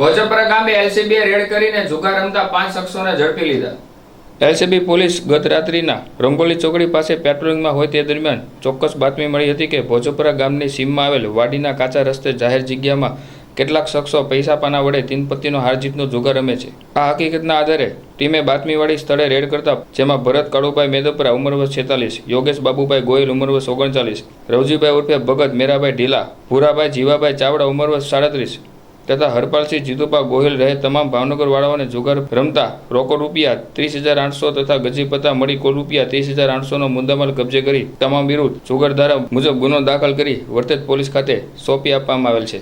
ભોજપરા ગામે એલસીબીએ રેડ કરીને જુગાર રમતા 5 શખ્સોને ઝડપી લીધા। એલસીબી પોલીસ ગત રાત્રિના રંગોલી ચોકડી પાસે પેટ્રોલિંગમાં હોય તે દરમિયાન ચોક્કસ બાતમી મળી હતી કે ભોજપરા ગામની સીમમાં આવેલ વાડીના કાચા રસ્તે જાહેર જગ્યામાં કેટલાક શખ્સો પૈસા પાના વડે 3 પત્તીનો હારજીતનો જુગાર રમે છે। આ હકીકતના આધારે ટીમે બાતમીવાળી સ્થળે રેડ કરતા જેમાં ભરત કાળુભાઈ મેદપરા ઉંમર વર્ષ 46, યોગેશ બાબુભાઈ ગોયલ ઉંમર વર્ષ 39, રવજીભાઈ ઉર્ફે ભગત મેરાભાઈ ઢીલા, ભૂરાભાઈ જીવાભાઈ ચાવડા ઉંમર વર્ષ 37 તથા હરપાલસિંહ જીતુભા ગોહિલ રહે તમામ ભાવનગરવાળાઓને જુગાર રમતા રોકડ રૂપિયા 30,800 તથા ગજીપત્તા મળી કુલ રૂપિયા 30,800નો મુદ્દામાલ કબજે કરી તમામ વિરુદ્ધ જુગાર ધારા મુજબ ગુનો દાખલ કરી વર્તેજ પોલીસ ખાતે સોંપી આપવામાં આવેલ છે।